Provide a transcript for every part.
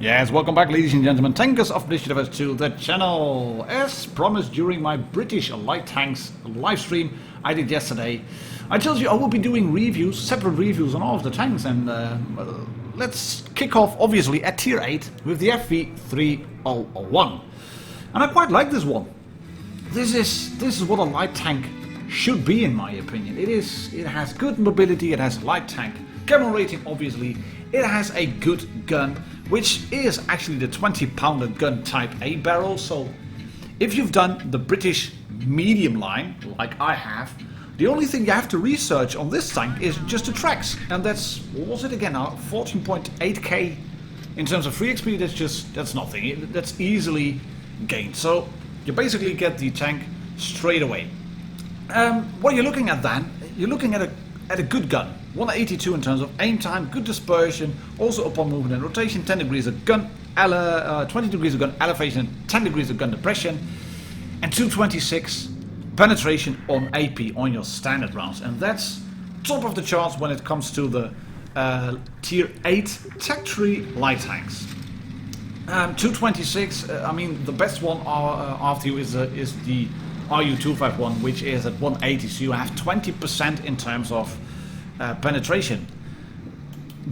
Yes, welcome back ladies and gentlemen, tankers of this universe to the channel. As promised during my British light tanks live stream I did yesterday, I told you I will be doing reviews, separate reviews on all of the tanks, and let's kick off obviously at tier 8 with the FV301. And I quite like this one. This is what a light tank should be in my opinion. It has good mobility, it has light tank, camera rating obviously, it has a good gun, which is actually the 20-pounder gun type A barrel. So if you've done the British medium line, like I have, the only thing you have to research on this tank is just the tracks. And that's, what was it again now, 14.8k in terms of free XP. That's nothing, that's easily gained. So you basically get the tank straight away. What you're looking at then, you're looking at a good gun. 182 in terms of aim time, good dispersion, also upon movement and rotation, 10 degrees of gun, 20 degrees of gun elevation, 10 degrees of gun depression, and 226 penetration on AP on your standard rounds. And that's top of the charts when it comes to the tier 8 Tech Tree light tanks. 226, I mean the best one after you is the RU251, which is at 180, so you have 20% in terms of penetration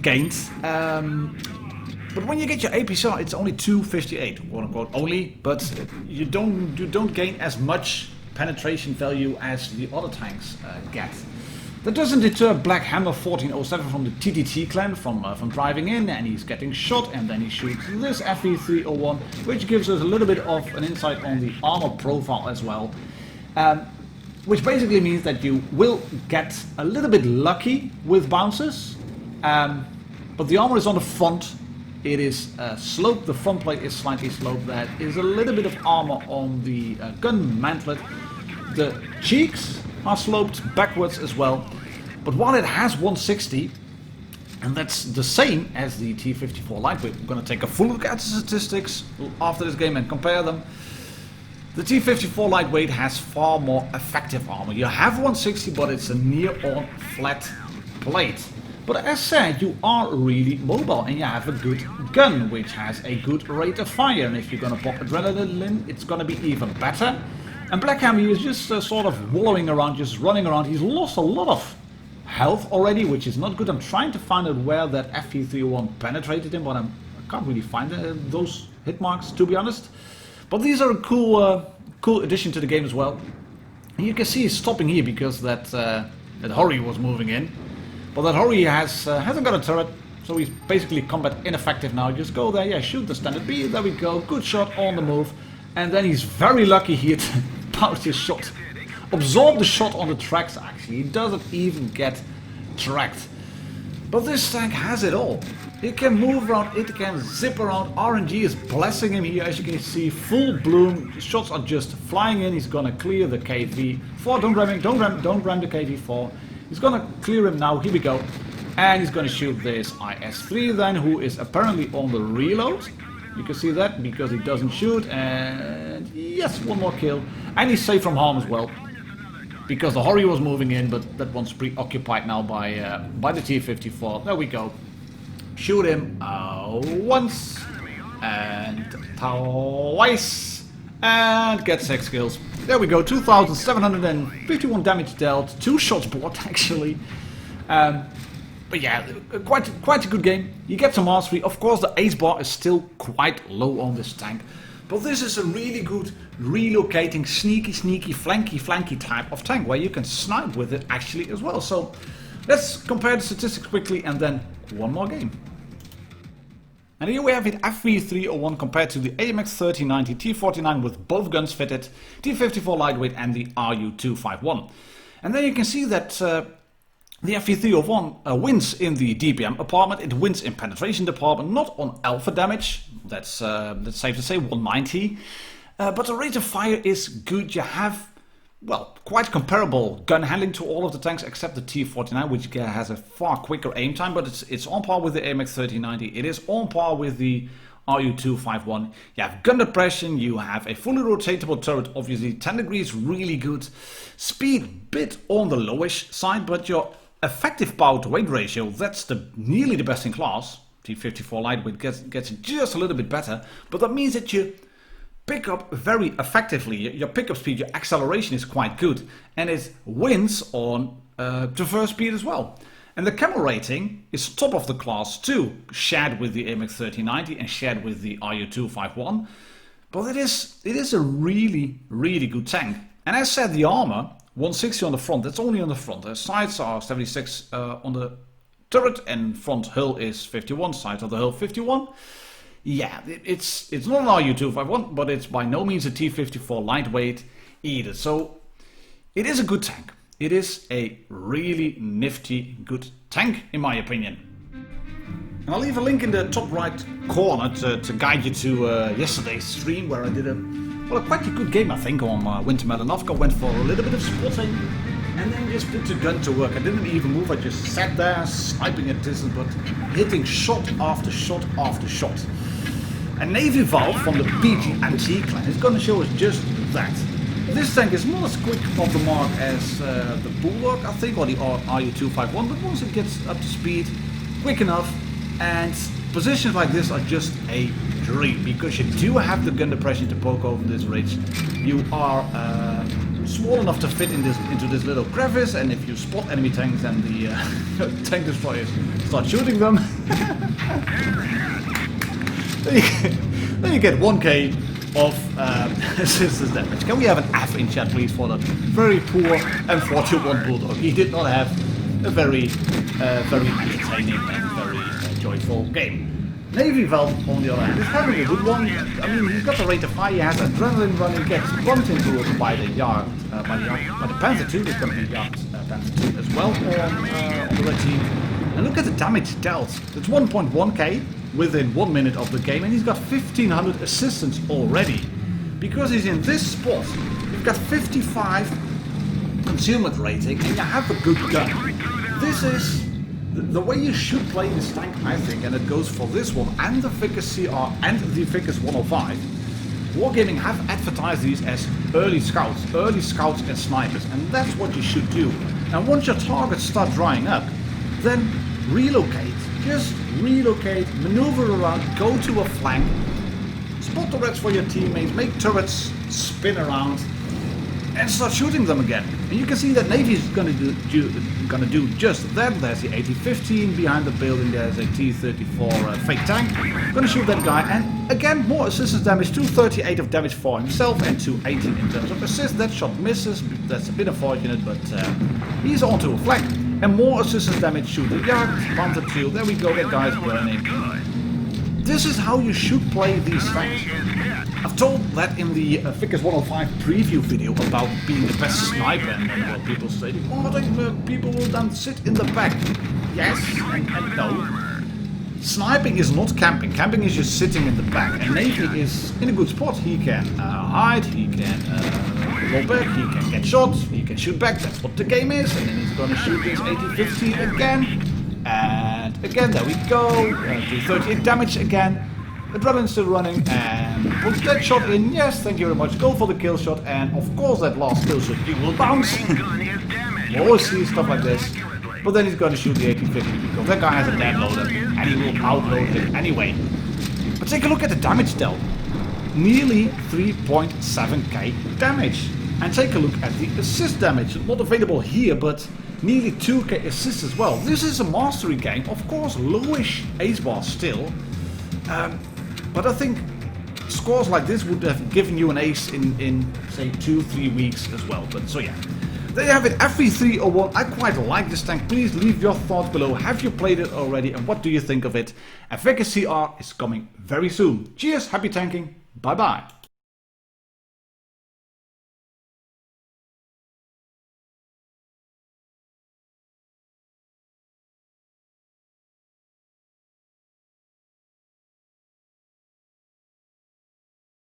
gains, but when you get your APCR, it's only 258, quote unquote only, but you don't gain as much penetration value as the other tanks get. That doesn't deter Black Hammer 1407 from the TTT clan from driving in, and he's getting shot, and then he shoots this FV301, which gives us a little bit of an insight on the armor profile as well. Which basically means that you will get a little bit lucky with bounces, but the armor is on the front. It is sloped, the front plate is slightly sloped, there is a little bit of armor on the gun mantlet. The cheeks are sloped backwards as well, but while it has 160, and that's the same as the T54 lightweight, we're going to take a full look at the statistics after this game and compare them. The T54 lightweight has far more effective armor. You have 160, but it's a near-on flat plate. But as said, you are really mobile, and you have a good gun, which has a good rate of fire. And if you're going to pop adrenaline, it's going to be even better. And Black Hammer is just sort of wallowing around, just running around. He's lost a lot of health already, which is not good. I'm trying to find out where that FV301 penetrated him, but I can't really find those hit marks, to be honest. But these are a cool addition to the game as well. And you can see he's stopping here because that Hori was moving in. But that Hori hasn't got a turret, so he's basically combat ineffective now. Just go there, yeah, shoot the standard B, there we go, good shot on the move. And then he's very lucky here to bounce his shot. Absorb the shot on the tracks actually, he doesn't even get tracked. But this tank has it all. It can move around, it can zip around. RNG is blessing him here, as you can see, full bloom. Shots are just flying in. He's gonna clear the KV4. Don't ram the KV4. He's gonna clear him now. Here we go. And he's gonna shoot this IS-3 then, who is apparently on the reload. You can see that because he doesn't shoot. And yes, one more kill. And he's safe from harm as well, because the Hori was moving in, but that one's preoccupied now by the T-54. There we go. Shoot him once and twice and get 6 kills. There we go, 2,751 damage dealt, 2 shots blocked actually. But yeah, quite a good game. You get some mastery. Of course the ace bar is still quite low on this tank, but this is a really good relocating, sneaky, flanky type of tank where you can snipe with it actually as well. So let's compare the statistics quickly and then one more game. And here we have it, FV301 compared to the AMX 3090 T49 with both guns fitted, T54 lightweight and the RU251. And then you can see that the FV301 wins in the DPM department, it wins in penetration department, not on alpha damage, that's safe to say, 190. But the rate of fire is good. You have, well, quite comparable gun handling to all of the tanks except the T49, which has a far quicker aim time, but it's on par with the AMX 3090. It is on par with the RU251. You have gun depression, you have a fully rotatable turret, obviously 10 degrees, really good. Speed, bit on the lowish side, but your effective power to weight ratio, that's nearly the best in class. T54 lightweight gets it just a little bit better, but that means that you pick up very effectively. Your pickup speed, your acceleration is quite good, and it wins on traverse speed as well. And the camera rating is top of the class too, shared with the AMX 3090 and shared with the RU251. But it is a really, really good tank. And as said, the armor, 160 on the front, that's only on the front. The sides are 76 on the turret, and front hull is 51, side of the hull 51. Yeah, it's not an RU251, but it's by no means a T54 lightweight either. So it is a good tank. It is a really nifty, good tank, in my opinion. And I'll leave a link in the top right corner to guide you to yesterday's stream, where I did quite a good game, I think, on Winter Melanovka. Went for a little bit of spotting and then just put the gun to work. I didn't even move, I just sat there sniping at distance, but hitting shot after shot after shot. And Navy Valve from the PG&T clan is going to show us just that. This tank is not as quick off the mark as the Bulwark, I think, or the RU251, but once it gets up to speed, quick enough, and positions like this are just a dream, because you do have the gun depression to poke over this ridge. You are small enough to fit into this little crevice, and if you spot enemy tanks, then the tank destroyers start shooting them. Then you get 1k of assistance damage. Can we have an F in chat, please, for that very poor M41 Bulldog? He did not have a very entertaining and very joyful game. Navy Valve, on the other hand, is having a good one. I mean, he's got the rate of fire, he has adrenaline running, gets bumped into us by the Yard, by the Panther 2. There's going to be Yard Panther 2 as well on the red team. And look at the damage dealt. It's 1.1k within 1 minute of the game, and he's got 1500 assistance already. Because he's in this spot, you've got 55 concealment rating, and you have a good gun. This is the way you should play this tank, I think, and it goes for this one and the Vicus CR and the Vicus 105. Wargaming have advertised these as early scouts and snipers, and that's what you should do. And once your targets start drying up, then relocate. Just relocate, maneuver around, go to a flank, spot turrets for your teammates, make turrets spin around, and start shooting them again. And you can see that Navy is going to do just that. There's the AT-15 behind the building. There's a T-34 fake tank. Going to shoot that guy, and again more assistance damage. 238 of damage for himself and 218 in terms of assist. That shot misses. That's a bit unfortunate, but he's onto a flank. And more assistance damage. Shoot the Yard, Panther 2. There we go. That guy's burning. This is how you should play these tanks. I've told that in the Vicus 105 preview video about being the best sniper, and people say, oh, people will then sit in the back. Yes and no. Sniping is not camping. Camping is just sitting in the back. And Navy is in a good spot. He can hide, he can go back, he can get shot, he can shoot back. That's what the game is. And then he's going to shoot this AT-15 again. And again, there we go. Do 38 damage again. Adrenaline's still running, and puts that shot in. Yes, thank you very much. Go for the kill shot, and of course that last kill shot you will bounce. You always see stuff like this. But then he's going to shoot the AT-50 because that guy has a dead loader, and he will outload it anyway. But take a look at the damage dealt. Nearly 3.7k damage. And take a look at the assist damage. Not available here, but nearly 2k assists as well. This is a mastery game. Of course, lowish ace bar still. But I think scores like this would have given you an ace in say 2-3 weeks as well. But so yeah, there you have it, FV301. I quite like this tank. Please leave your thoughts below. Have you played it already, and what do you think of it? And Vicus CR is coming very soon. Cheers, happy tanking, bye bye.